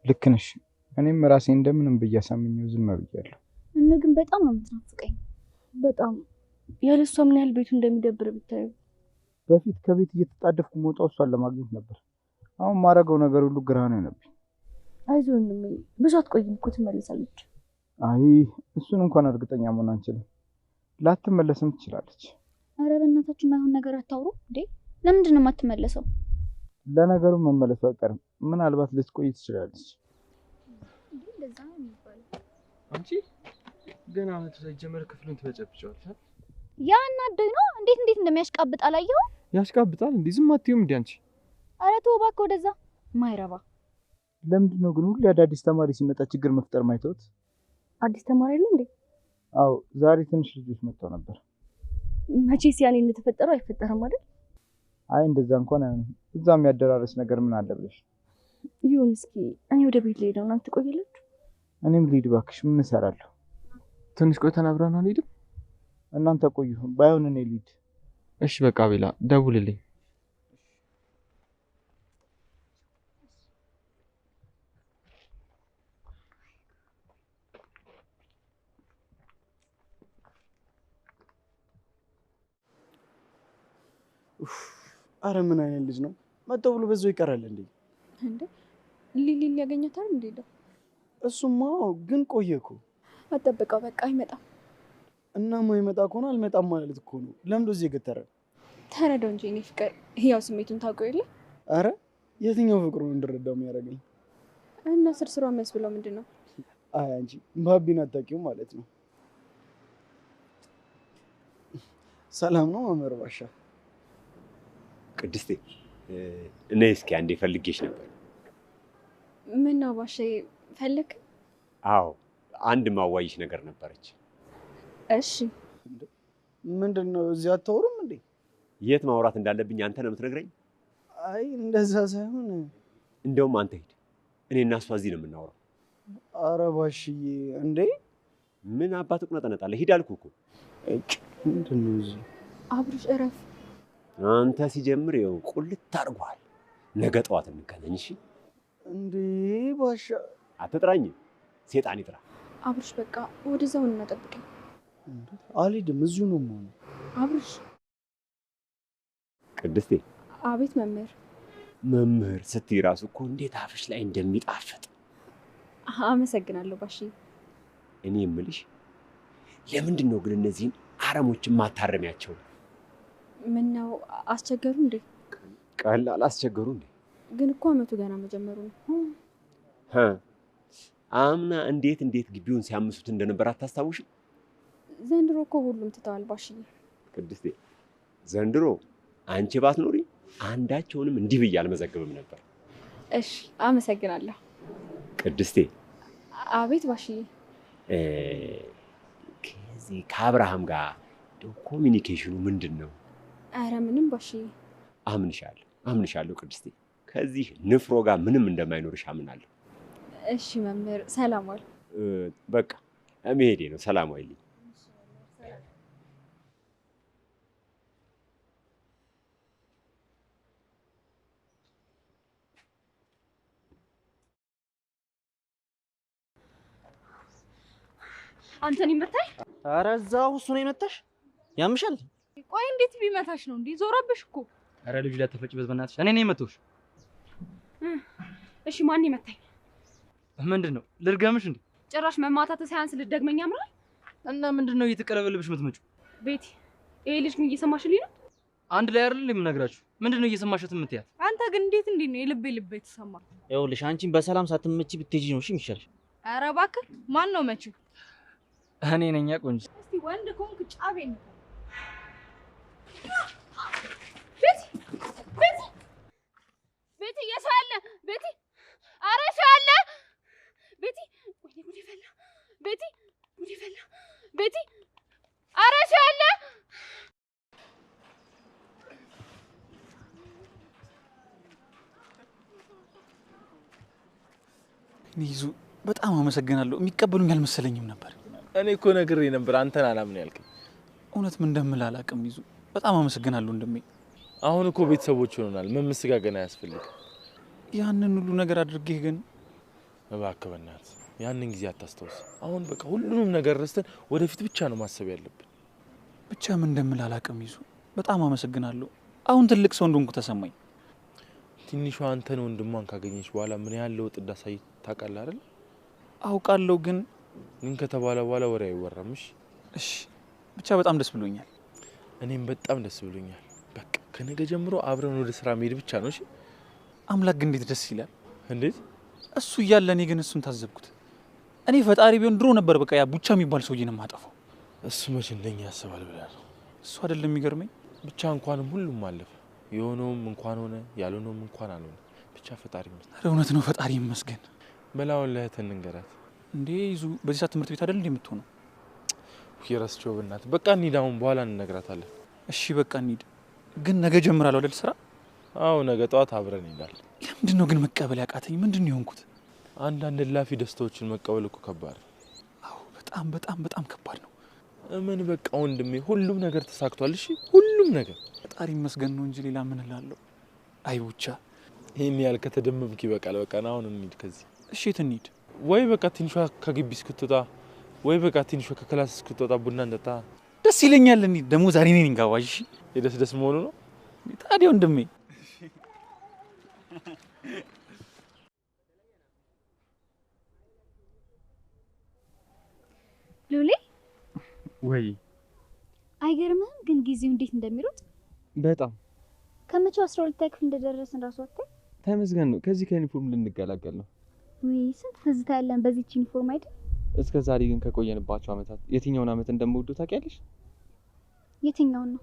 ልክ ነሽ። እኔም ራሴ እንደምንም ብዬ አሳምኜው ዝም ብያለሁ። እነ ግን በጣም ነው የምትናፍቀኝ። በጣም ያለሷ ምን ያህል ቤቱ እንደሚደብር ብታዩ። በፊት ከቤት እየተጣደፍኩ መውጣው እሷን ለማግኘት ነበር። አሁን ማረገው ነገር ሁሉ ግራ ነው የሆነብኝ። አይዞህ ወንድሜ፣ ብዙ አትቆይም እኮ ትመለሳለች። አይ እሱን እንኳን እርግጠኛ መሆን አንችልም። ላትመለስም ትችላለች። ኧረ በእናታችሁ የማይሆን ነገር አታውሩ እንዴ! ለምንድን ነው የማትመለሰው? ለነገሩ መመለሱ አይቀርም። ምናልባት ልትቆይ ትችላለች። እንደዛ ነው የሚባለው። አንቺ ገና አመቱ ሳይጀመር ክፍሉን ትበጨብጨዋለሽ። ያ እናደኝ ነው። እንዴት እንደሚያሽቃብጥ አላየኸው? ያሽቃብጣል እንዴ? ዝም አትይውም እንዴ አንቺ? ኧረ ተው እባክህ ወደዛ ማይረባ። ለምንድን ነው ግን ሁሌ አዳዲስ ተማሪ ሲመጣ ችግር መፍጠር ማይተውት? አዲስ ተማሪ አይደል እንዴ? አዎ ዛሬ ትንሽ ልጆች መጥተው ነበር። መቼስ ያኔ እንደተፈጠረው አይፈጠርም አይደል? አይ እንደዛ እንኳን አይሆንም። እዛም የሚያደራረስ ነገር ምን አለ ብለሽ? ይሁን እስኪ እኔ ወደ ቤት ልሄድ ነው። እናንተ ትቆያላችሁ? እኔም ልሂድ እባክሽ። ምን እሰራለሁ? ትንሽ ቆይተን አብረን አንሄድም? እናንተ ቆዩ። ባይሆን እኔ ልሂድ። እሺ በቃ ቤላ ደውልልኝ። አረ ምን አይነት ልጅ ነው? መጥተው ብሎ በዛው ይቀራል እንዴ? እንዴ ሊሊ ሊያገኛታል እንዴ? እሱማ ግን ቆየ እኮ። አጠብቀው በቃ አይመጣም። እና ማይመጣ ከሆነ አልመጣም ማለት እኮ ነው። ለምን እዚህ የገተረ? ተረዳው እንጂ እኔ ፍቅር ያው ስሜቱን ታውቀው የለ? አረ የትኛው ፍቅሩ እንድረዳው የሚያደርገኝ? እና ስርስሯ የሚያስብለው ምንድን ነው? አይ አንቺ ባቢን አታውቂውም ማለት ነው። ሰላም ነው መምህር ባሻ? ቅድስቴ እኔ እስኪ አንዴ ፈልጌሽ ነበር። ምን ነው ባሻ ፈለክ? አዎ አንድ ማዋይሽ ነገር ነበረች። እሺ ምንድነው? እዚህ አታወሩም እንዴ? የት ማውራት እንዳለብኝ አንተ ነው የምትነግረኝ? አይ እንደዛ ሳይሆን እንደውም አንተ ሂድ፣ እኔና እሷ እዚህ ነው የምናወራው። አረ ባሽዬ እንዴ! ምን አባት ቁነጠነጣለህ? ሂድ አልኩህ እኮ። ምንድነው እዚህ? አብርሽ እረፍ። አንተ ሲጀምር ይኸው ቁልት አድርጓል። ነገ ጠዋት እንገናኝ እሺ? እንዴ ባሻ አትጥራኝ፣ ሴጣን ይጥራ። አብርሽ በቃ ወደዛው እናጠብቀኝ። አልሄድም፣ እዚሁ ነው የምሆነው። አብርሽ። ቅድስቴ። አቤት መምህር። መምህር ስትይ ራሱ እኮ እንዴት አፍሽ ላይ እንደሚጣፍጥ። አመሰግናለሁ ባሺ። እኔ የምልሽ ለምንድን ነው ግን እነዚህን አረሞችን ማታረሚያቸው? ምን ነው አስቸገሩ እንዴ? ቀላል አስቸገሩ እንዴ? ግን እኮ አመቱ ገና መጀመሩ ነው። አምና እንዴት ግቢውን ሲያምሱት እንደነበር አታስታውሽም? ዘንድሮ እኮ ሁሉም ትተዋል ባሽዬ። ቅድስቴ ዘንድሮ አንቺ ባትኖሪ አንዳቸውንም እንዲህ ብዬ አልመዘግብም ነበር። እሺ አመሰግናለሁ። ቅድስቴ። አቤት ባሽዬ። ከዚህ ከአብርሃም ጋር ኮሚኒኬሽኑ ምንድን ነው? አረ ምንም ባሽዬ። አምንሻለሁ ቅድስቴ። ከዚህ ንፍሮ ጋር ምንም እንደማይኖርሽ አምናለሁ። እሺ መምህር ሰላም ዋል። በቃ መሄዴ ነው። ሰላም ዋይልኝ። አንተን ይመታኝ? ኧረ እዛው እሱ ነው የመታሽ? ያምሻል? ቆይ እንዴት ቢመታሽ ነው እንዴ? ዞረብሽ እኮ። ኧረ ልጅ ላይ ተፈጭበት በእናትሽ። እኔ ነኝ የመታሁሽ። እሺ ማን ይመታኝ? ምንድነው ልርገምሽ እንዴ? ጭራሽ መማታት ሳያንስ ልትደግመኝ ያምራል? እና ምንድነው እየተቀለበለብሽ የምትመጪው? ቤቲ ይሄ ልጅ ግን እየሰማሽልኝ ነው? አንድ ላይ አይደል የምነግራችሁ? ምንድነው እየሰማሽት የምትያት? አንተ ግን እንዴት ነው የልቤ የተሰማ? ይኸውልሽ አንቺን በሰላም ሳትመጪ ብትሄጂ ነው እሺ የሚሻልሽ። ኧረ እባክህ ማን ነው መቺው? እኔ ነኝ ቆንጆ። እስቲ ወንድ ከሆንክ ጫቤን ነው። ቤቲ የሰው አለ ቤቲ! ኧረ ሰው አለ ቤቲ! ወይኔ ጉዴ ፈላ! ቤቲ ጉዴ ፈላ! ቤቲ ኧረ ሰው አለ! ይዙ በጣም አመሰግናለሁ። የሚቀበሉኝ አልመሰለኝም ነበር። እኔ እኮ ነግሬ ነበር አንተን አላምን ያልከኝ። እውነት ምን እንደምል አላውቅም። ይዙ በጣም አመሰግናለሁ ወንድሜ። አሁን እኮ ቤተሰቦች ሆነናል። መመስጋገን አያስፈልግም። ያንን ሁሉ ነገር አድርጌህ ግን እባክህ በእናትህ ያንን ጊዜ አታስታውስ። አሁን በቃ ሁሉንም ነገር ረስተን ወደፊት ብቻ ነው ማሰብ ያለብን። ብቻ ምን እንደምል አላውቅም። ይዙ በጣም አመሰግናለሁ። አሁን ትልቅ ሰው እንደሆንኩ ተሰማኝ። ትንሿ አንተን ወንድሟን ካገኘች በኋላ ምን ያህል ለውጥ እንዳሳይ ታውቃለህ አይደል? አውቃለሁ ግን ከተባለ በኋላ ወሬ አይወራም። እሺ ብቻ በጣም ደስ ብሎኛል። እኔም በጣም ደስ ብሎኛል። በቃ ከነገ ጀምሮ አብረን ወደ ስራ መሄድ ብቻ ነው። እሺ አምላክ ግን እንዴት ደስ ይላል። እንዴት እሱ እያለ እኔ ግን እሱን ታዘብኩት። እኔ ፈጣሪ ቢሆን ድሮ ነበር በቃ ያ ቡቻ የሚባል ሰውዬ ነው የማጠፋው። እሱ መቼ እንደኛ ያስባል ብለህ ነው? እሱ አይደለም የሚገርመኝ። ብቻ እንኳንም ሁሉም አለፈ። የሆነውም እንኳን ሆነ፣ ያልሆነውም እንኳን አልሆነ። ብቻ ፈጣሪ ይመስገን። ኧረ እውነት ነው ፈጣሪ ይመስገን። መላውን ለእህትህ እንንገራት እንዴ። ይዙ በዚህ ሰዓት ትምህርት ቤት አይደል እንዴ የምትሆነው? ይረስቸው በእናትህ። በቃ እንሂድ አሁን፣ በኋላ እንነግራታለን። እሺ በቃ እንሂድ። ግን ነገ ጀምራለሁ አይደል ስራ? አዎ ነገ ጠዋት አብረን እንሄዳለን። ለምንድን ነው ግን መቀበል ያቃተኝ? ምንድን ነው የሆንኩት? አንዳንድ እላፊ ደስታዎችን መቀበል እኮ ከባድ ነው። አዎ በጣም በጣም በጣም ከባድ ነው። ምን በቃ ወንድሜ ሁሉም ነገር ተሳክቷል። እሺ ሁሉም ነገር ፈጣሪ ይመስገን ነው እንጂ ሌላ ምን እላለሁ? አይ ቡቻ ይሄን ያህል ከተደመምክ ይበቃል። በቃ አሁን እንሂድ ከዚህ። እሺ የት እንሂድ? ወይ በቃ ትንሿ ከግቢ እስክትወጣ ወይ በቃ ትንሿ ከክላስ እስክትወጣ ቡና እንጠጣ። ደስ ይለኛል። እንሂድ። ደግሞ ዛሬ ነኝ ጋባዥ። እሺ የደስ ደስ መሆኑ ነው ታዲያ ወንድሜ። ሉሌ ወይ አይገርምህም ግን ጊዜው እንዴት እንደሚሮጥ? በጣም ከመቼው 12 ክፍል እንደደረስን ራሱ አታይ። ተመስገን ነው። ከዚህ ከዩኒፎርም ልንገላገል ነው። ወይ ስንት ትዝታ ያለን በዚህ ዩኒፎርም አይደል? እስከ ዛሬ ግን ከቆየንባቸው አመታት የትኛውን አመት እንደምወደው ታውቂያለሽ? የትኛውን ነው?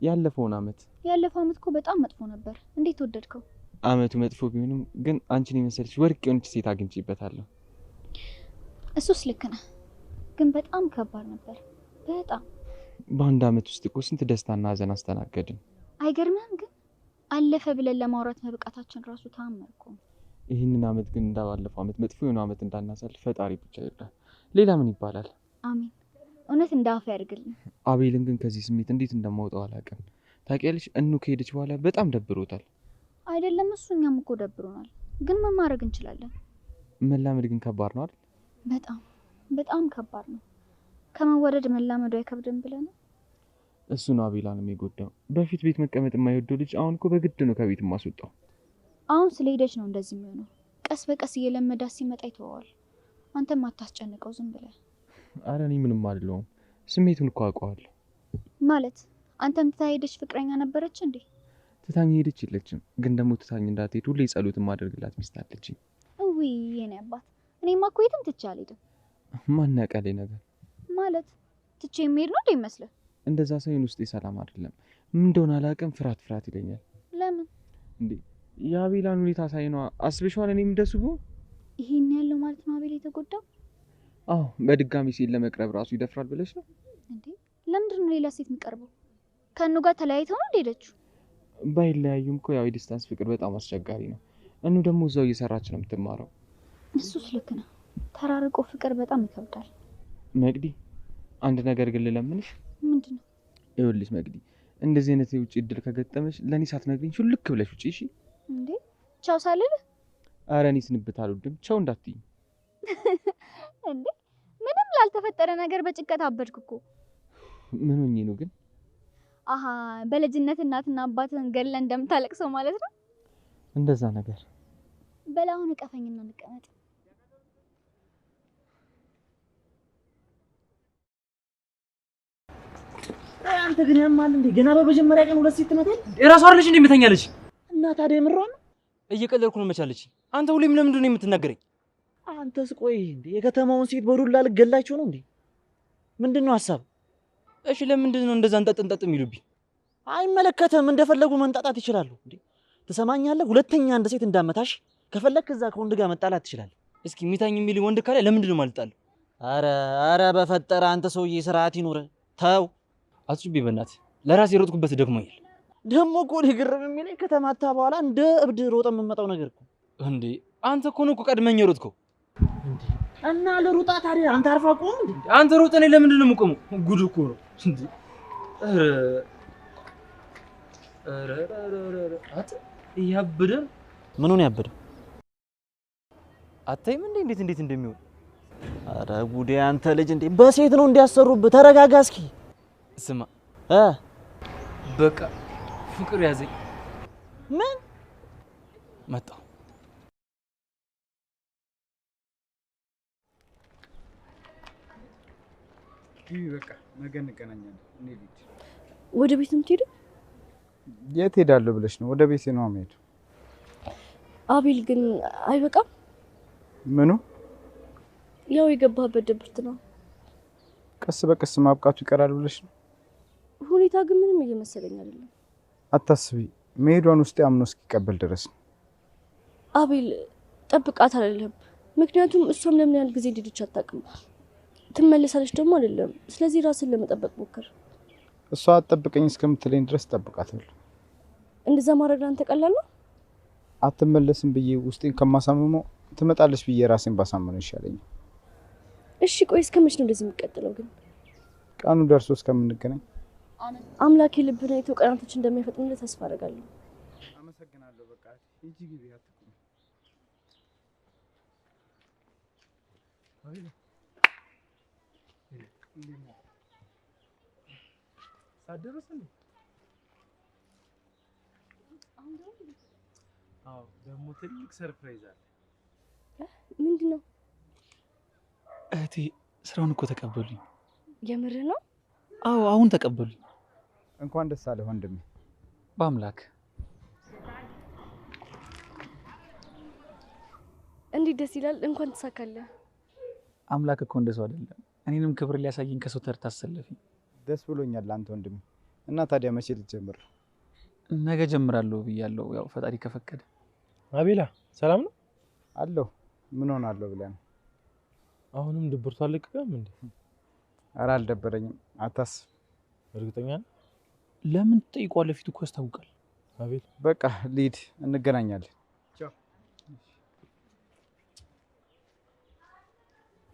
ያለፈውን አመት። ያለፈው አመት እኮ በጣም መጥፎ ነበር። እንዴት ወደድከው? አመቱ መጥፎ ቢሆንም ግን አንቺን የመሰለች ወርቅ የሆነች ሴት አግኝቼበታለሁ። እሱስ ልክ ነህ፣ ግን በጣም ከባድ ነበር። በጣም በአንድ አመት ውስጥ እኮ ስንት ደስታና ሀዘን አስተናገድን። አይገርምህም? ግን አለፈ ብለን ለማውራት መብቃታችን ራሱ ተአምር እኮ። ይህንን አመት ግን እንዳባለፈው አመት መጥፎ የሆነ አመት እንዳናሳልፍ ፈጣሪ ብቻ ይርዳል። ሌላ ምን ይባላል? አሜን። እውነት እንዳፈ ያድርግልን። አቤልን ግን ከዚህ ስሜት እንዴት እንደማውጣው አላውቅም። ታውቂያለሽ፣ እኑ ከሄደች በኋላ በጣም ደብሮታል። አይደለም እሱ፣ እኛም እኮ ደብሮናል። ግን ምን ማድረግ እንችላለን? መላመድ ግን ከባድ ነው አይደል? በጣም በጣም ከባድ ነው። ከመወደድ መላመዱ አይከብድም ብለህ ነው? እሱ ነው አቤላንም የጎዳው። በፊት ቤት መቀመጥ የማይወደው ልጅ አሁን እኮ በግድ ነው ከቤት የማስወጣው። አሁን ስለሄደች ነው እንደዚህ የሚሆነው። ቀስ በቀስ እየለመዳት ሲመጣ ይተወዋል። አንተም አታስጨንቀው ዝም ብለህ። አረ እኔ ምንም አይደለሁም። ስሜቱን እኮ አውቀዋለሁ። ማለት አንተም ትታኝ ሄደች ፍቅረኛ ነበረች እንዴ? ትታኝ ሄደች የለችም፣ ግን ደግሞ ትታኝ እንዳትሄድ ሁሌ ጸሎት ማድረግላት ሚስት አለችኝ። ውይ የኔ አባት፣ እኔማ እኮ የትም ትቼ አልሄድም። ማን ያውቃል ነገር ማለት ትቼ የሚሄድ ነው እንዴ ይመስልህ? እንደዛ ሳይሆን ውስጤ ሰላም አይደለም። ምን እንደሆነ አላውቅም፣ ፍርሃት ፍርሃት ይለኛል። ለምን እንዴ? የአቤላን ሁኔታ ሳይ ነው። አስበሽዋል? እኔም እንደሱ ብሆን ይሄን ያለው ማለት ነው አቤል የተጎዳው? አዎ፣ በድጋሚ ሴት ለመቅረብ ራሱ ይደፍራል ብለሽ ነው እንዴ? ለምንድን ነው ሌላ ሴት የሚቀርበው? ከእኑ ጋር ተለያይተው ነው እንደሄደችው? ባይለያዩም እኮ ያው የዲስታንስ ፍቅር በጣም አስቸጋሪ ነው። እኑ ደግሞ እዛው እየሰራች ነው የምትማረው። እሱስ ልክ ነው። ተራርቆ ፍቅር በጣም ይከብዳል። መቅዲ፣ አንድ ነገር ግን ልለምንሽ። ምንድን ነው? ይኸውልሽ መቅዲ፣ እንደዚህ አይነት የውጭ እድል ከገጠመሽ ለእኔ ሳትነግሪኝ ሹልክ ብለሽ ውጪ። እሺ? እንዴ ቻው ሳልልህ? ኧረ እኔ ስንብት አልወድም። ቻው እንዳትይኝ። እንዴ ምንም ባልተፈጠረ ነገር በጭንቀት አበድክ እኮ። ምን ሆኜ ነው ግን? አሃ በልጅነት እናትና አባትህን ገድለህ እንደምታለቅሰው ማለት ነው። እንደዛ ነገር በላሁን እቀፈኝና እንቀመጥ። አንተ ግን ያማል እንዴ? ገና በመጀመሪያ ቀን ሁለት ሴት ትመታለህ? የራሷ አይደለች እንዴ የምተኛለች? እና ታዲያ የምሯን እየቀለድኩ ነው መቻለች። አንተ ሁሌም ለምንድን ነው የምትናገረኝ? አንተስ ቆይ እንዴ የከተማውን ሴት በዱላ ልገላቸው ነው እንዴ? ምንድነው ሐሳብ? እሺ ለምንድን ነው እንደዛ እንጠጥ የሚሉብኝ? አይመለከተም፣ እንደፈለጉ መንጣጣት ይችላሉ እንዴ። ትሰማኛለህ? ሁለተኛ አንድ ሴት እንዳመታሽ ከፈለክ እዛ ከወንድ ጋር መጣላት ትችላለህ። እስኪ ሚታኝ የሚል ወንድ ካለ ለምንድን ነው ማልጣለው? አረ በፈጠረ አንተ ሰውዬ ስርዓት ይኑር። ተው አትጩቤ በእናትህ። ለራሴ የሮጥኩበት ደክሞኛል። ደግሞ እኮ ግርም የሚለኝ ከተማታ በኋላ እንደ እብድ ሮጠ የምመጣው ነገር እኮ እንዴ። አንተ እኮ ነው ቀድመኝ የሮጥከው እንዴ። እና ለሩጣ ታዲያ አንተ አርፋ ቆም እንዴ? አንተ ሮጥ፣ እኔ ለምንድን ነው የምቆመው? ጉድ እኮ ነው እንዴ። አት ያበደ ምኑን ያበደ? አታይም እንዴ እንዴት እንደሚሆን? አረ ጉዴ አንተ ልጅ እንዴ በሴት ነው እንዲያሰሩብህ። ተረጋጋ እስኪ። ስማ በቃ ፍቅር ያዘኝ። ምን መጣሁ? በቃ ነገ እንገናኛለን። እኔ ልጅ ወደ ቤት ነው የምትሄደው? የት ሄዳለሁ ብለሽ ነው? ወደ ቤቴ ነው የምሄደው። አቤል ግን አይበቃም? ምኑ? ያው የገባህበት ድብርት ነው። ቀስ በቀስ ማብቃቱ ይቀራል ብለሽ ነው? ሁኔታ ግን ምንም እየመሰለኝ አይደለም። አታስቢ፣ መሄዷን ውስጥ አምኖ እስኪቀበል ድረስ ነው። አቤል ጠብቃት አይደለም፣ ምክንያቱም እሷም ለምን ያህል ጊዜ እንደሄደች አታውቅም። ትመለሳለች ደግሞ አይደለም። ስለዚህ ራስን ለመጠበቅ ሞክር። እሷ አትጠብቀኝ እስከምትለኝ ድረስ ጠብቃታለሁ። እንደዛ ማድረግ አንተ ቀላል ነው? አትመለስም ብዬ ውስጤን ከማሳምመው ትመጣለች ብዬ ራሴን ባሳምነው ይሻለኛል። እሺ ቆይ እስከ መች ነው እንደዚህ የሚቀጥለው ግን? ቀኑ ደርሶ እስከምንገናኝ አምላኬ ልብህን አይቶ ቀናቶች እንደሚያፈጥንልህ ተስፋ አደርጋለሁ። አመሰግናለሁ። በቃ ሂጂ ግቢ። አትቁም። ሳደረስ እንዴ? አዎ ደግሞ ትልቅ ሰርፕራይዝ አለ። ምንድነው? እህቴ ስራውን እኮ ተቀበሉኝ። የምርህ ነው? አዎ አሁን ተቀበሉኝ። እንኳን ደስ አለህ ወንድሜ። በአምላክ እንዴት ደስ ይላል። እንኳን ተሳካለህ። አምላክ እኮ እንደሰው አይደለም። እኔንም ክብር ሊያሳየኝ ከሰው ተርታ አሰለፈኝ። ደስ ብሎኛል አንተ ወንድሜ። እና ታዲያ መቼ ልትጀምር? ነገ ጀምራለሁ ብያለሁ፣ ያው ፈጣሪ ከፈቀደ። አቤላ ሰላም ነው? አለሁ። ምን ሆናለሁ ብለህ ነው? አሁንም ድብርቱ አልለቀቀም እንዴ? ኧረ አልደበረኝም፣ አታስብ። እርግጠኛ ነህ? ለምን ትጠይቀዋለህ? ፊቱ እኮ ያስታውቃል። አቤል በቃ ልሂድ፣ እንገናኛለን። ቻው።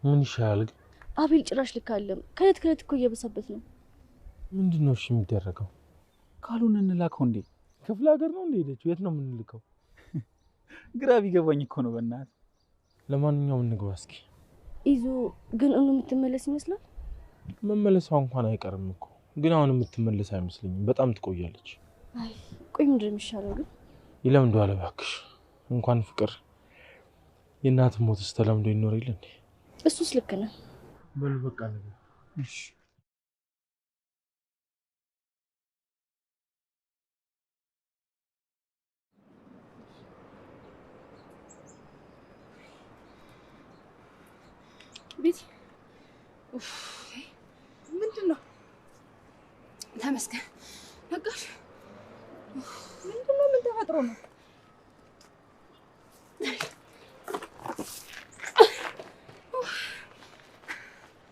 ምን ይሻላል ግን? አቤል ጭራሽ ልክ አለም። ከእለት ከእለት እኮ እየበሰበት ነው። ምንድነው እሺ የሚደረገው? ካሉን እንላከው እንዴ? ክፍለ ሀገር ነው እንዴ ሄደችው? የት ነው የምንልከው? ግራ ቢገባኝ እኮ ነው በእናትህ። ለማንኛውም እንግባ እስኪ። ይዞ ግን እኑ የምትመለስ ይመስላል። መመለሷ እንኳን አይቀርም እኮ፣ ግን አሁን የምትመለስ አይመስለኝም። በጣም ትቆያለች። አይ ቆይ ምንድን ነው የሚሻለው ግን? ይለምደዋል እባክሽ። እንኳን ፍቅር የእናት ሞትስ ተለምዶ ይኖር የለ እንዴ? እሱስ ልክ ነህ። በሉ በቃ ነገር እሺ ቤቲ ምንድን ነው? ተመስገን ነቃሽ? ምንድን ነው? ምን ተፈጥሮ ነው?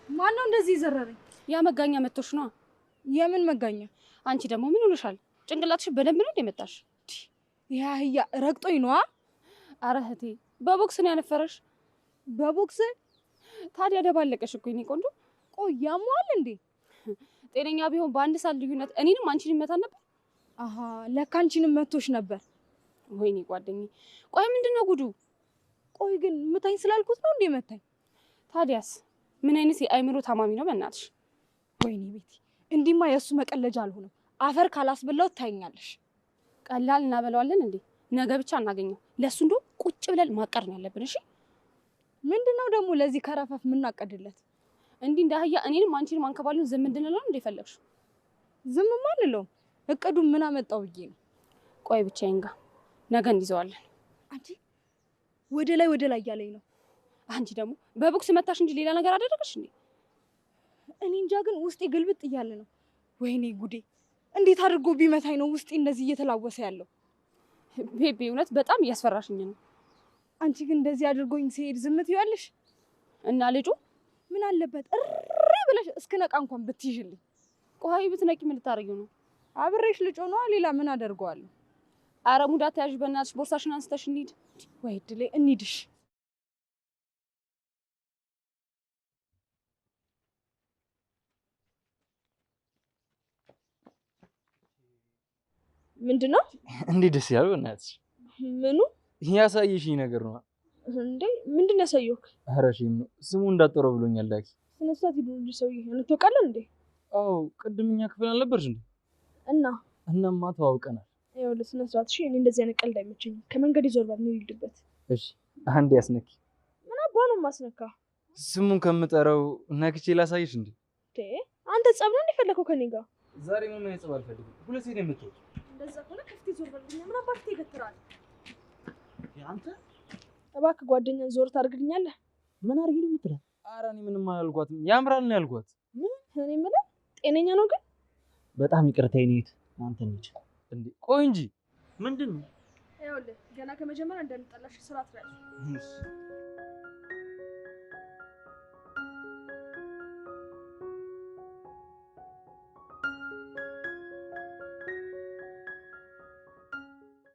ማነው እንደዚህ ዘረረኝ? ያ መጋኛ መጥቶሽ ነው። የምን መጋኛ? አንቺ ደግሞ ምን ሆነሻል? ጭንቅላትሽ በደንብ ነው እንደመጣሽ? ያ አህያ ረግጦኝ ነዋ። ኧረ እህቴ በቦክስ ነው ያነፈረሽ። በቦክስ? ታዲያ ደባለቀሽ እኮ የእኔ ቆንጆ። ቆይ ያሟል እንዴ? ጤነኛ ቢሆን በአንድ ሰዓት ልዩነት እኔንም አንቺንም ይመታ ነበር። አሃ ለካ አንቺንም መቶሽ ነበር። ወይኔ ጓደኛዬ፣ ቆይ ምንድነው ጉዱ? ቆይ ግን ምታኝ ስላልኩት ነው እንዴ መታኝ? ታዲያስ ምን አይነት የአይምሮ ታማሚ ነው በእናትሽ? ወይኔ ቤቲ እንዲማ የእሱ መቀለጃ አልሆነም። አፈር ካላስበላው ታይኛለሽ። ቀላል እናበለዋለን እንዴ? ነገ ብቻ እናገኘው። ለሱ እንደው ቁጭ ብለን ማቀር ነው ያለብን። እሺ ምንድነው ደግሞ ለዚህ ከረፈፍ ምናቀድለት? እንዲህ እንደ አህያ እኔንም አንቺንም አንከባሉን ዝም እንድንለው ነው እንደፈለግሽው? ዝምማ አንለውም። እቅዱን ምን አመጣው ብዬ ነው። ቆይ ብቻዬን ጋር ነገ እንይዘዋለን። አንቺ ወደ ላይ ያለኝ ነው። አንቺ ደግሞ በቦክስ መታሽ እንጂ ሌላ ነገር አደረገሽ እንዴ? እኔ እንጃ ግን ውስጤ ግልብጥ እያለ ነው። ወይኔ ጉዴ! እንዴት አድርጎ ቢመታኝ ነው ውስጤ እንደዚህ እየተላወሰ ያለው? ቤቢ እውነት በጣም እያስፈራሽኝ ነው። አንቺ ግን እንደዚህ አድርጎኝ ሲሄድ ዝም ትይዋለሽ? እና ልጁ ምን አለበት እሪ ብለሽ እስክነቃ እንኳን ብትይዥልኝ። ቆይ ብትነቂ ምን ልታረጊው ነው? አብሬሽ ልጮ ነው። ሌላ ምን አደርገዋለሁ? አረ ሙዳ ተያዥ በእናትሽ። ቦርሳሽን አንስተሽ እንሂድ። ወይ ድሌ እንሂድሽ። ምንድነው? እንዴ ደስ ያለው እናትሽ። ምኑ? ያሳየሽኝ ነገር ነው እንዴ? ምንድን ነው ያሳየው? ኧረ ሺም ነው ስሙ እንዳጠረው ብሎኛል። ዳኪ ስነ ስርዓት ይሉ እንጂ ሰውዬ እንተውቃለን እንዴ? አዎ ቅድምኛ ክፍል አልነበርሽ እንዴ? እናማ ተዋውቀናል። ይኸውልህ ስነ ስርዓት። እሺ እኔ እንደዚህ አይነት ቀልድ አይመቸኝም። ከመንገድ ይዞር ባል ነው ይልድበት። እሺ አንዴ ያስነኪ። ምን አባ ነው ማስነካ? ስሙን ከምጠራው ነክቼ ላሳይሽ እንዴ? አንተ ጸብ ነው እንደፈለከው ከኔ ጋር? ዛሬ ምን ጸብ አልፈልግም። ሁለት ሴት የምትወጪ እንደዛ ከሆነ ከፍቴ ዞር በልልኝ። ምን አባክህ ይገትራል? አንተ እባክህ ጓደኛን ዞር ታደርግልኛለህ? ምን አድርጊ ነው የምትለው? ኧረ እኔ ምንም አላልኳትም። ያምራል ነው ያልኳት። እኔ የምልህ ጤነኛ ነው ግን? በጣም ይቅርታ ይኔት አንተ ነች እንዴ? ቆይ እንጂ ምንድን ነው? ይኸውልህ ገና ከመጀመሪያ እንደምጠላሽ ስራ ትራይ